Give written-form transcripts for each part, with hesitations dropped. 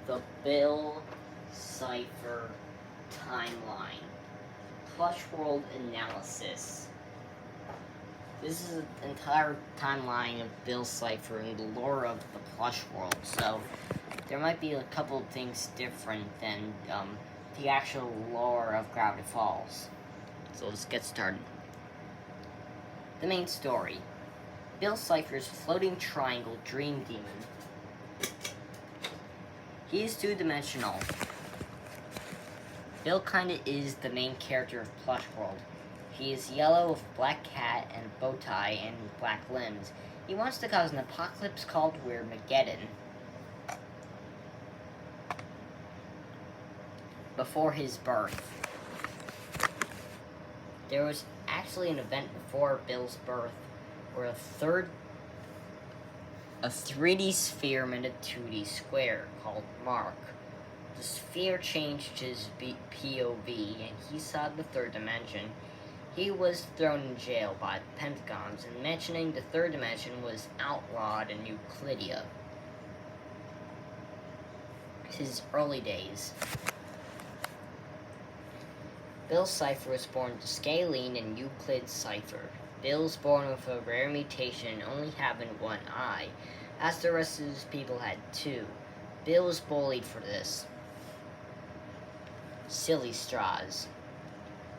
The Bill Cipher Timeline. Plush World Analysis. This is an entire timeline of Bill Cipher and the lore of the Plush World, so there might be a couple of things different than the actual lore of Gravity Falls. So let's get started. The main story. Bill Cipher's floating triangle dream demon. He is two-dimensional. Bill kinda is the main character of Plush World. He is yellow with a black hat and a bow tie and black limbs. He wants to cause an apocalypse called Weirdmageddon. Before his birth. There was actually an event before Bill's birth where a 3D sphere met a 2D square called Mark. The sphere changed his POV and he saw the third dimension. He was thrown in jail by the Pentagons, and mentioning the third dimension was outlawed in Euclidia. His early days. Bill Cipher was born to Scalene and Euclid Cipher. Bill's born with a rare mutation, only having one eye, as the rest of his people had two. Bill was bullied for this. Silly straws.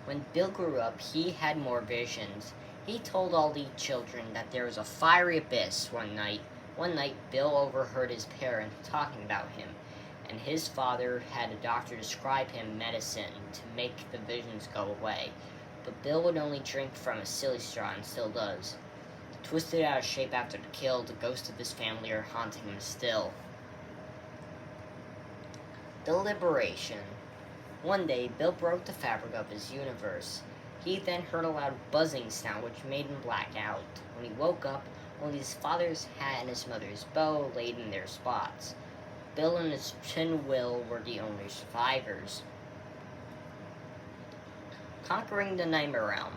When Bill grew up, he had more visions. He told all the children that there was a fiery abyss one night. One night, Bill overheard his parents talking about him, and his father had a doctor prescribe him medicine to make the visions go away. But Bill would only drink from a silly straw and still does. Twisted out of shape after the kill, the ghosts of his family are haunting him still. Deliberation. One day, Bill broke the fabric of his universe. He then heard a loud buzzing sound which made him black out. When he woke up, only his father's hat and his mother's bow laid in their spots. Bill and his twin Will were the only survivors. Conquering the Nightmare Realm.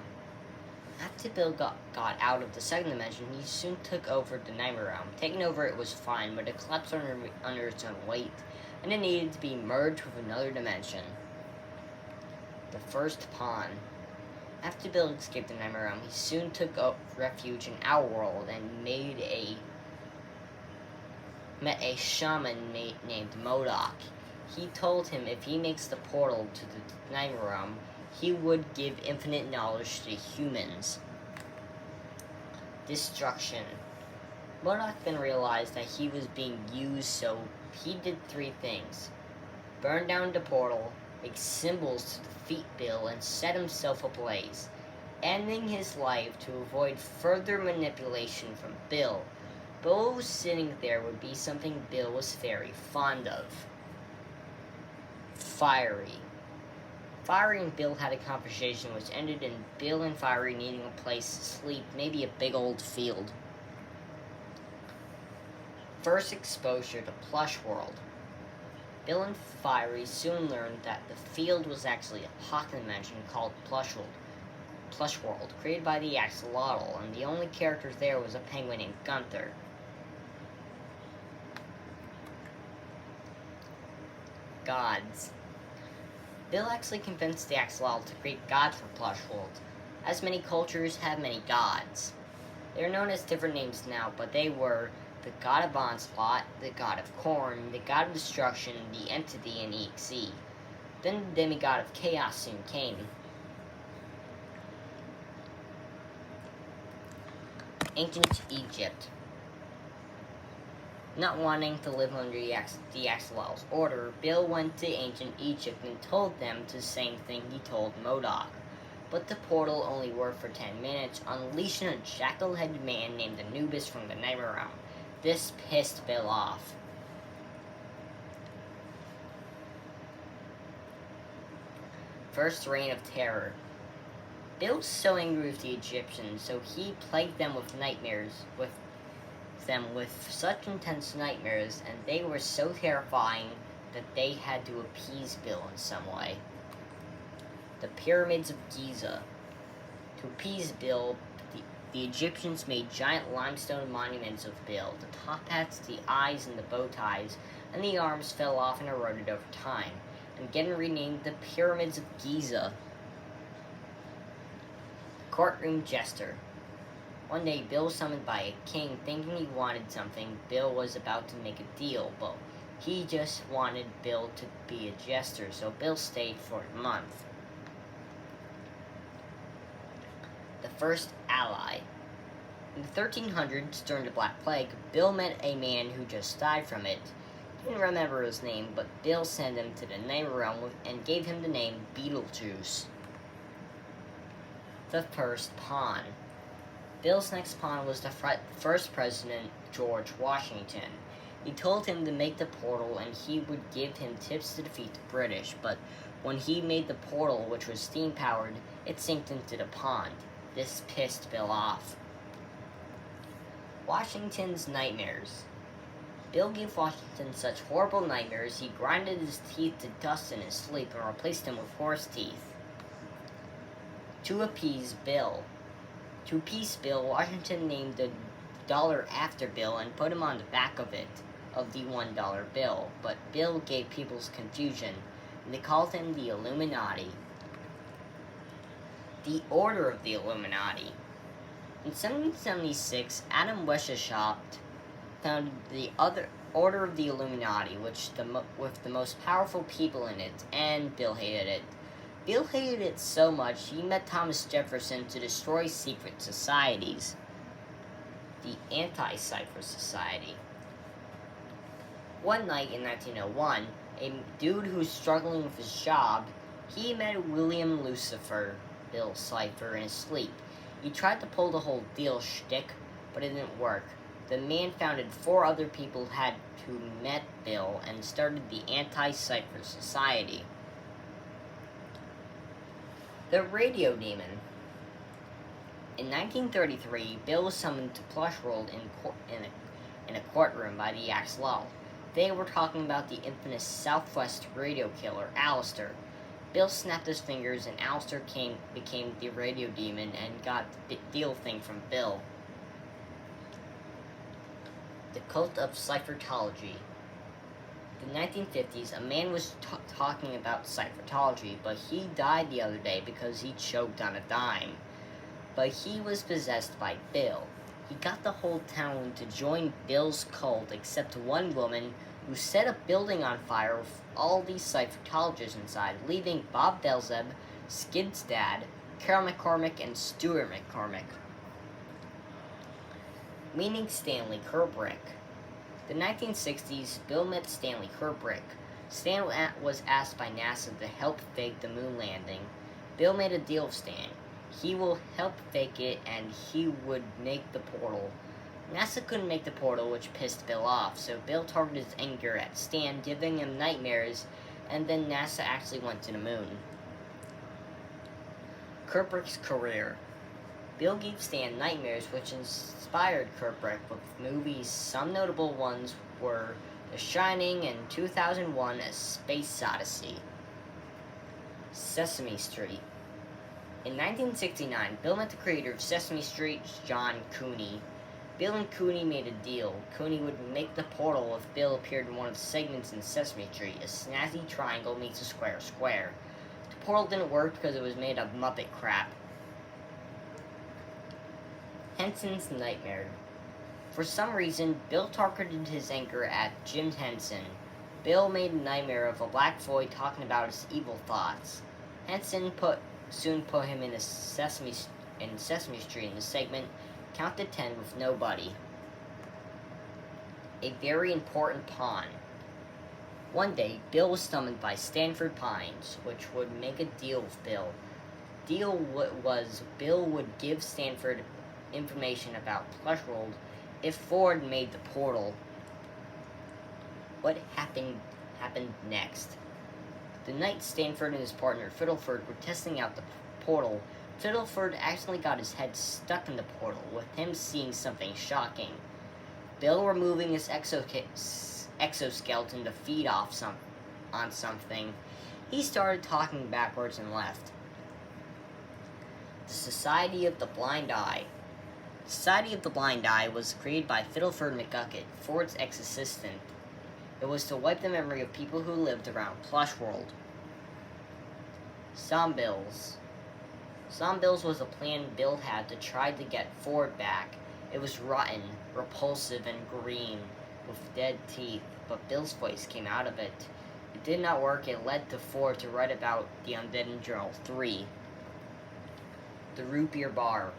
After Bill got out of the second dimension, he soon took over the Nightmare Realm. Taking over it was fine, but it collapsed under its own weight, and it needed to be merged with another dimension. The First Pawn. After Bill escaped the Nightmare Realm, he soon took up refuge in our world and met a shaman named Modok. He told him if he makes the portal to the Nightmare Realm, he would give infinite knowledge to humans. Destruction. Modok then realized that he was being used, so he did three things. Burn down the portal, make symbols to defeat Bill, and set himself ablaze, ending his life to avoid further manipulation from Bill. But what was sitting there would be something Bill was very fond of. Fiery. Fiery and Bill had a conversation which ended in Bill and Fiery needing a place to sleep, maybe a big old field. First exposure to Plush World. Bill and Fiery soon learned that the field was actually a pocket dimension called Plush World, created by the Axolotl, and the only character there was a penguin named Gunther. Gods. Bill actually convinced the Axolotl to create gods for Plush World, as many cultures have many gods. They are known as different names now, but they were the god of onslaught, the god of corn, the god of destruction, the entity, and EXE. Then the demigod of chaos soon came. Ancient Egypt. Not wanting to live under the Axolotl's order, Bill went to ancient Egypt and told them the same thing he told Modok. But the portal only worked for 10 minutes, unleashing a jackal-headed man named Anubis from the Nightmare Realm. This pissed Bill off. First Reign of Terror. Bill was so angry with the Egyptians, so he plagued them with such intense nightmares, and they were so terrifying that they had to appease Bill in some way. The Pyramids of Giza. To appease Bill, the Egyptians made giant limestone monuments of Bill. The top hats, the eyes, and the bow ties, and the arms fell off and eroded over time, and getting renamed the Pyramids of Giza. Courtroom Jester. One day, Bill was summoned by a king thinking he wanted something. Bill was about to make a deal, but he just wanted Bill to be a jester, so Bill stayed for a month. The first ally. In the 1300s, during the Black Plague, Bill met a man who just died from it. He didn't remember his name, but Bill sent him to the Night Realm and gave him the name Beetlejuice. The first pawn. Bill's next pawn was the first president, George Washington. He told him to make the portal and he would give him tips to defeat the British, but when he made the portal, which was steam-powered, it sank into the pond. This pissed Bill off. Washington's nightmares. Bill gave Washington such horrible nightmares, he grinded his teeth to dust in his sleep and replaced them with horse teeth. To appease Bill, Washington named the dollar after Bill and put him on the back of the $1 bill, but Bill gave people's confusion, and they called him the Illuminati. The Order of the Illuminati. In 1776, Adam Weishaupt founded the Order of the Illuminati, with the most powerful people in it, and Bill hated it. Bill hated it so much, he met Thomas Jefferson to destroy secret societies. The Anti-Cipher Society. One night in 1901, a dude who's struggling with his job, he met William Lucifer, Bill Cipher, in his sleep. He tried to pull the whole deal shtick, but it didn't work. The man founded 4 other people who met Bill and started the Anti-Cipher Society. The Radio Demon. In 1933, Bill was summoned to Plush World in a courtroom by the Axlal. They were talking about the infamous Southwest radio killer, Alistair. Bill snapped his fingers and Alistair became the Radio Demon and got the deal thing from Bill. The Cult of Ciphertology. In the 1950s, a man was talking about ciphertology, but he died the other day because he choked on a dime. But he was possessed by Bill. He got the whole town to join Bill's cult except one woman who set a building on fire with all these ciphertologists inside, leaving Bob Belzeb, Skid's dad, Carol McCormick, and Stuart McCormick. Meeting Stanley Kubrick. In the 1960s, Bill met Stanley Kubrick. Stan was asked by NASA to help fake the moon landing. Bill made a deal with Stan. He will help fake it and he would make the portal. NASA couldn't make the portal, which pissed Bill off, so Bill targeted his anger at Stan, giving him nightmares, and then NASA actually went to the moon. Kubrick's career. Bill gave Stan nightmares, which inspired Kubrick with movies. Some notable ones were The Shining and 2001: A Space Odyssey. Sesame Street. In 1969, Bill met the creator of Sesame Street, John Cooney. Bill and Cooney made a deal. Cooney would make the portal if Bill appeared in one of the segments in Sesame Street. A snazzy triangle meets a square square. The portal didn't work because it was made of Muppet crap. Henson's Nightmare. For some reason, Bill targeted his anger at Jim Henson. Bill made a nightmare of a black void talking about his evil thoughts. Henson soon put him in Sesame Street in the segment Count to 10 with Nobody. A very important pawn. One day, Bill was summoned by Stanford Pines, which would make a deal with Bill. Deal was Bill would give Stanford information about Plush World if Ford made the portal. What happened next? The night Stanford and his partner Fiddleford were testing out the portal, Fiddleford accidentally got his head stuck in the portal, with him seeing something shocking. Bill removing his exoskeleton to feed off on something. He started talking backwards and left. The Society of the Blind Eye. Society of the Blind Eye was created by Fiddleford McGucket, Ford's ex-assistant. It was to wipe the memory of people who lived around Plush World. Zombills. Zombills was a plan Bill had to try to get Ford back. It was rotten, repulsive, and green, with dead teeth, but Bill's voice came out of it. It did not work. It led to Ford to write about the Undead Journal 3. The Root Beer Bar.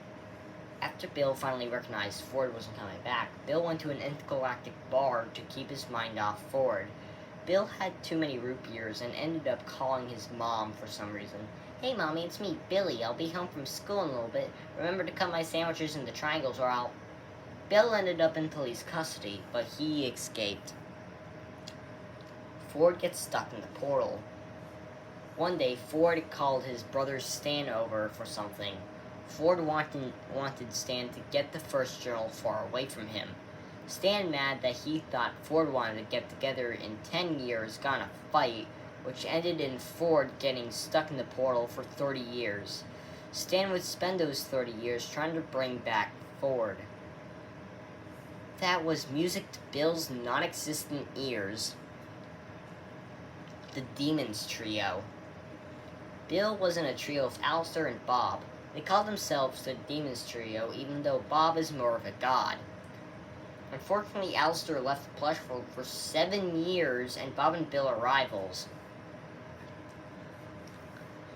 After Bill finally recognized Ford wasn't coming back, Bill went to an intergalactic bar to keep his mind off Ford. Bill had too many root beers and ended up calling his mom for some reason. "Hey Mommy, it's me, Billy. I'll be home from school in a little bit. Remember to cut my sandwiches into triangles or I'll..." Bill ended up in police custody, but he escaped. Ford gets stuck in the portal. One day, Ford called his brother Stan over for something. Ford wanted Stan to get the first journal far away from him. Stan, mad that he thought Ford wanted to get together in 10 years, got in a fight, which ended in Ford getting stuck in the portal for 30 years. Stan would spend those 30 years trying to bring back Ford. That was music to Bill's non-existent ears. The Demons Trio. Bill was in a trio with Alistair and Bob. They called themselves the Demons Trio, even though Bob is more of a god. Unfortunately, Alistair left Plush World for 7 years, and Bob and Bill are rivals.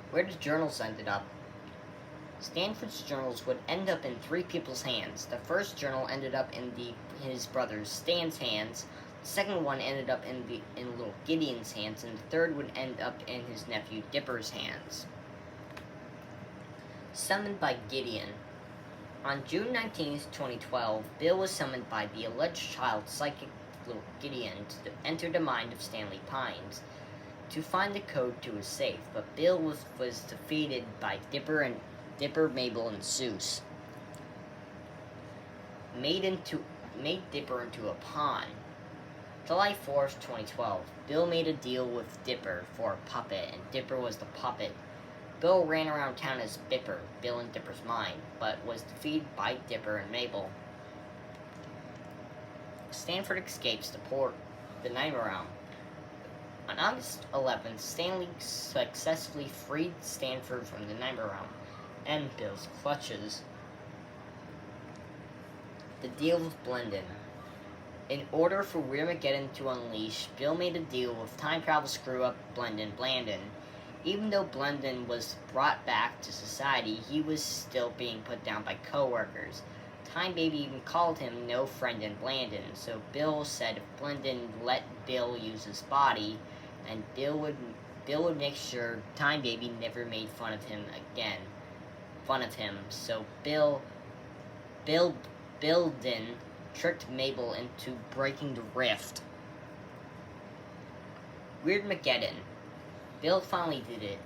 Where the journals ended up. Stanford's journals would end up in 3 people's hands. The first journal ended up in his brother Stan's hands. The second one ended up in little Gideon's hands, and the third would end up in his nephew Dipper's hands. Summoned by Gideon. On June 19th, 2012, Bill was summoned by the alleged child psychic little Gideon to enter the mind of Stanley Pines to find the code to his safe, but Bill was defeated by Dipper, Mabel, and Seuss. Made Dipper into a pawn. July 4th, 2012, Bill made a deal with Dipper for a puppet, and Dipper was the puppet. Bill ran around town as Bipper, Bill in Dipper's mind, but was defeated by Dipper and Mabel. Stanford escapes the Nightmare Realm. On August 11th, Stanley successfully freed Stanford from the Nightmare Realm and Bill's clutches. The deal with Blendon. In order for Weirmageddon to unleash, Bill made a deal with time travel screw-up Blandon. Even though Blendon was brought back to society, he was still being put down by co-workers. Time Baby even called him no friend in Blandon, so Bill said if Blendon let Bill use his body, and Bill would make sure Time Baby never made fun of him. So Bildon tricked Mabel into breaking the rift. Weirmageddon. Bill finally did it.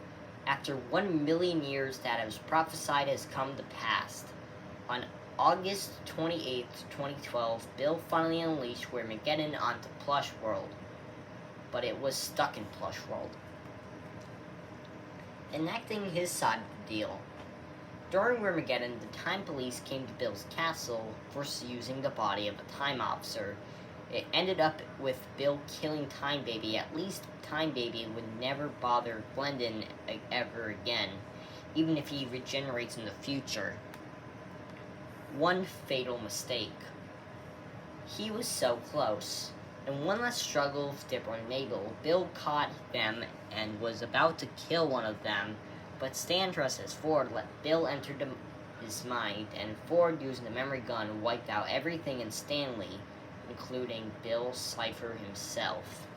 After 1 million years that was prophesied has come to pass. On August 28th, 2012, Bill finally unleashed Weirmageddon onto Plush World. But it was stuck in Plush World. Enacting his side of the deal. During Weirmageddon, the Time Police came to Bill's castle for using the body of a Time Officer. It ended up with Bill killing Time Baby. At least Time Baby would never bother Blendon ever again, even if he regenerates in the future. One fatal mistake. He was so close. In one last struggle with Dipper and Mabel, Bill caught them and was about to kill one of them, but Stan dressed as Ford let Bill enter his mind, and Ford, using the memory gun, wiped out everything in Stanley, including Bill Cipher himself.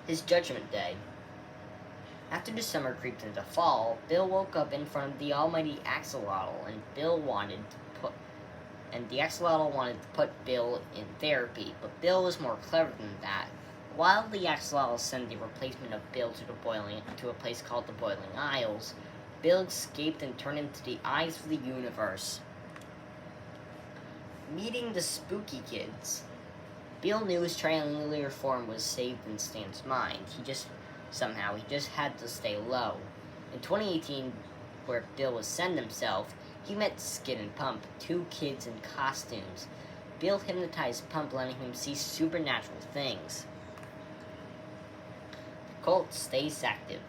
His Judgment Day. After the summer creeped into fall, Bill woke up in front of the almighty Axolotl, and the Axolotl wanted to put Bill in therapy, but Bill was more clever than that. While the Axolotl sent the replacement of Bill to a place called the Boiling Isles, Bill escaped and turned into the eyes of the universe. Meeting the Spooky Kids. Bill knew his triangular form was saved in Stan's mind. He just had to stay low. In 2018, where Bill was Send himself, He met Skid and Pump, two kids in costumes. Bill hypnotized Pump, letting him see supernatural things. The cult stays active.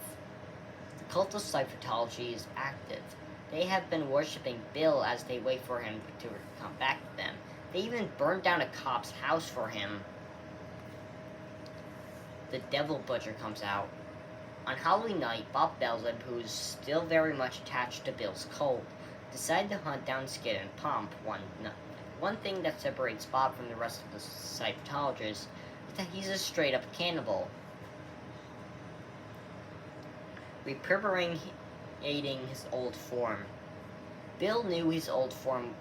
The cult of Cypherology is active. They have been worshipping Bill as they wait for him to come back to them. They even burned down a cop's house for him. The Devil Butcher comes out. On Halloween night, Bob Belzeb, who is still very much attached to Bill's cult, decided to hunt down Skid and Pump one night. One thing that separates Bob from the rest of the Cypherologists is that he's a straight-up cannibal. Reverberating his old form. Bill knew his old form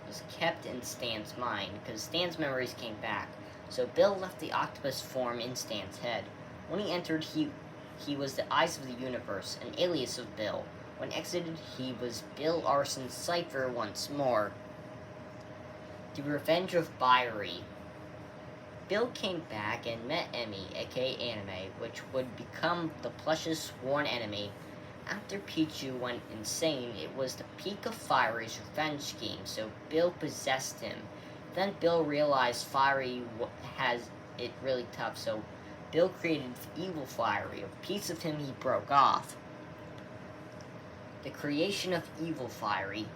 was kept in Stan's mind, because Stan's memories came back, so Bill left the octopus form in Stan's head. When he entered, he was the eyes of the universe, an alias of Bill. When exited, he was Bill Arson's cipher once more. The Revenge of Byrie. Bill came back and met Emmy, aka Anime, which would become the plush's sworn enemy. After Pichu went insane, it was the peak of Firey's revenge scheme, so Bill possessed him. Then Bill realized Firey has it really tough, so Bill created Evil Firey, a piece of him he broke off. The creation of Evil Firey.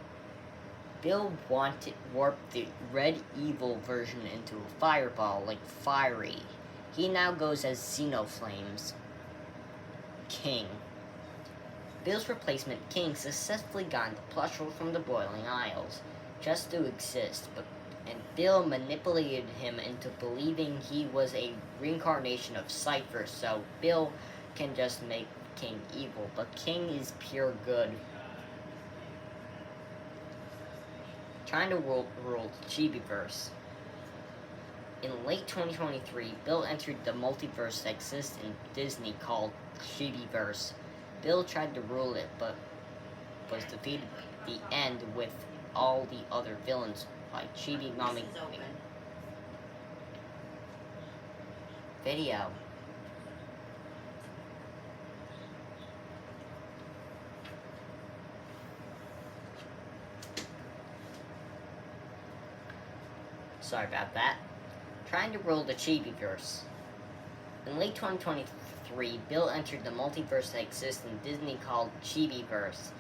Bill warped the Red Evil version into a fireball like Firey. He now goes as Xenoflames. King. Bill's replacement, King, successfully got into plush roll from the Boiling Isles, just to exist, and Bill manipulated him into believing he was a reincarnation of Cipher, so Bill can just make King evil, but King is pure good. Trying to rule the Chibiverse. In late 2023, Bill entered the multiverse that exists in Disney called Chibiverse. Bill tried to rule it, but was defeated at the end with all the other villains by Chibi Mommy. Video. Sorry about that. Trying to rule the Chibiverse. In late 2023, Bill entered the multiverse that exists in Disney called Chibiverse.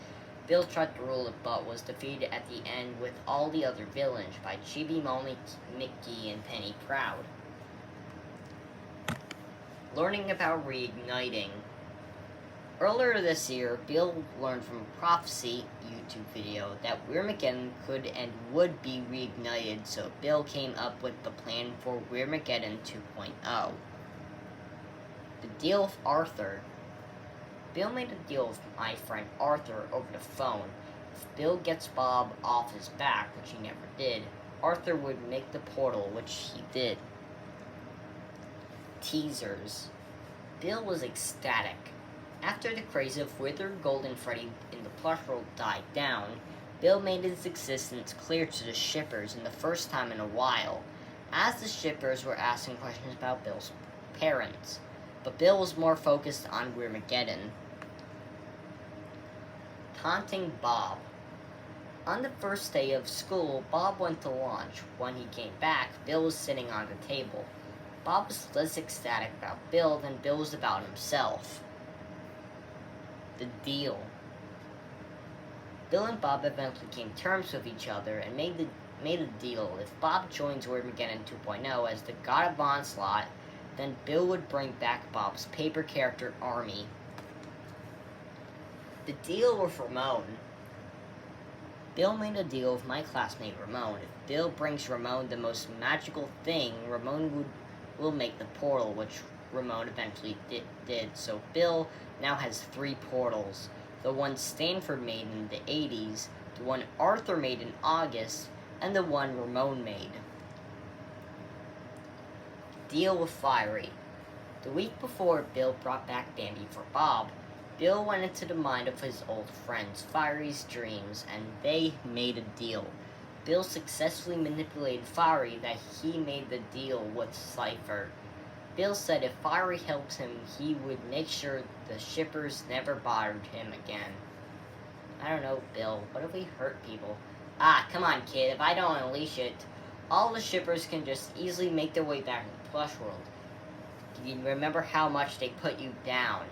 Bill tried to rule it, but was defeated at the end with all the other villains by Chibi Mommy, Mickey, and Penny Proud. Learning about reigniting. Earlier this year, Bill learned from a Prophecy YouTube video that Weirmageddon could and would be reignited, so Bill came up with the plan for Weirmageddon 2.0. The deal with Arthur. Bill made a deal with my friend Arthur over the phone. If Bill gets Bob off his back, which he never did, Arthur would make the portal, which he did. Teasers. Bill was ecstatic. After the craze of Withered Golden Freddy in the plush world died down, Bill made his existence clear to the shippers in the first time in a while, as the shippers were asking questions about Bill's parents. But Bill was more focused on Weirmageddon. Taunting Bob. On the first day of school, Bob went to lunch. When he came back, Bill was sitting on the table. Bob was less ecstatic about Bill than Bill was about himself. The deal. Bill and Bob eventually came to terms with each other and made a deal. If Bob joins Weirmageddon 2.0 as the God of Onslaught, then Bill would bring back Bob's paper character army. The deal with Ramon. Bill made a deal with my classmate Ramon. If Bill brings Ramon the most magical thing, Ramon will make the portal, which Ramon eventually did. So Bill now has 3 portals. The one Stanford made in the 80s, the one Arthur made in August, and the one Ramon made. Deal with Firey. The week before Bill brought back Bambi for Bob, Bill went into the mind of his old friends, Firey's dreams, and they made a deal. Bill successfully manipulated Firey that he made the deal with Cipher. Bill said if Firey helps him, he would make sure the shippers never bothered him again. I don't know, Bill. What if we hurt people? Ah, come on, kid. If I don't unleash it, all the shippers can just easily make their way back to the plush world. Do you remember how much they put you down?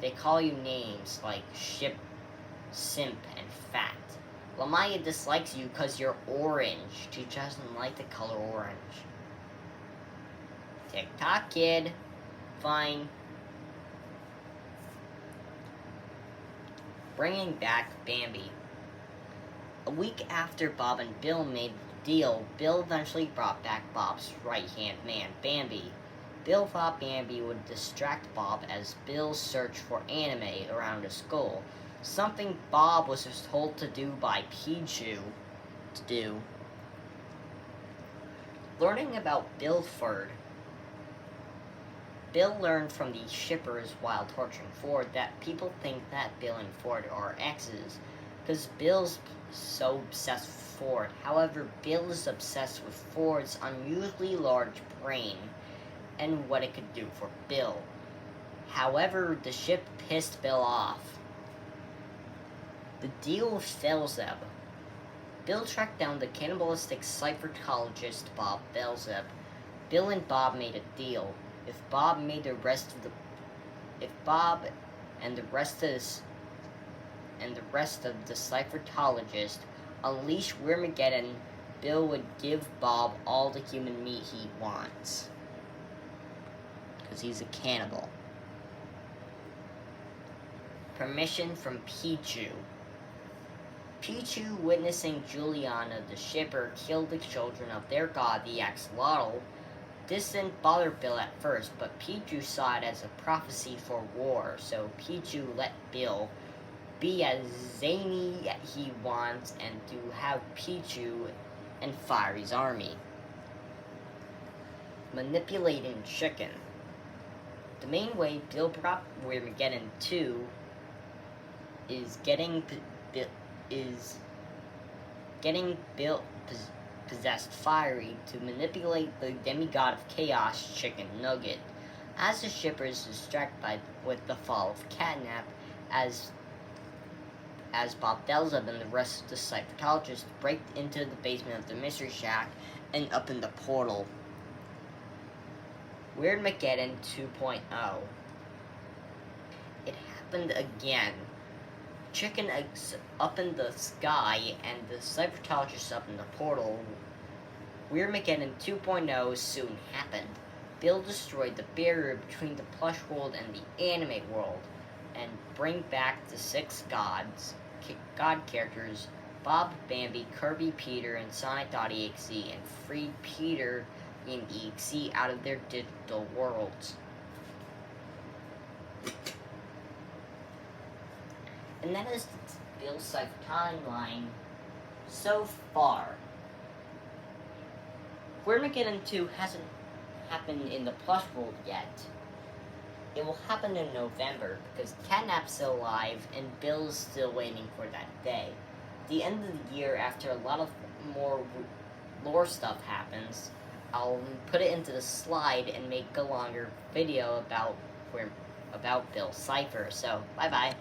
They call you names like ship, simp, and fat. Lamaya dislikes you because you're orange. She doesn't like the color orange. Tick-tock, kid. Fine. Bringing back Bambi. A week after Bob and Bill made the deal, Bill eventually brought back Bob's right-hand man, Bambi. Bill thought Bambi would distract Bob as Bill searched for anime around his skull, something Bob was told to do by Pichu to do. Learning about Billford, Bill learned from the shippers while torturing Ford that people think that Bill and Ford are exes, because Bill's so obsessed with Ford. However, Bill is obsessed with Ford's unusually large brain and what it could do for Bill. However, the ship pissed Bill off. The deal with Belzeb. Bill tracked down the cannibalistic cipherologist Bob Belzeb. Bill and Bob made a deal. If Bob and the rest of the cipherologist unleash Wyrmageddon, Bill would give Bob all the human meat he wants. Because he's a cannibal. Permission from Pichu. Pichu, witnessing Juliana the shipper kill the children of their god, the axolotl. This didn't bother Bill at first, but Pichu saw it as a prophecy for war, so Pichu let Bill be as zany as he wants and to have Pichu and Firey's army. Manipulating Chicken. The main way Bill brought Wyrmageddon 2 is getting Bill possessed Fiery to manipulate the demigod of chaos, Chicken Nugget. As the shippers distracted with the fall of Catnap, as Bob Belzeb and the rest of the cipherologists break into the basement of the Mystery Shack and up in the portal. Wyrmageddon 2.0. It happened again. Chicken eggs up in the sky and the cipherologists up in the portal. Wyrmageddon 2.0 soon happened. Bill destroyed the barrier between the plush world and the anime world, and bring back the 6 god characters, Bob, Bambi, Kirby, Peter, and Sonic.exe, and freed Peter and EXE out of their digital worlds. And that is the Bill Cipher timeline so far. Wyrmageddon 2 hasn't happened in the plush world yet. It will happen in November because Catnap's still alive and Bill's still waiting for that day. The end of the year, after a lot of more lore stuff happens, I'll put it into the slide and make a longer video about Bill Cipher. So, bye-bye.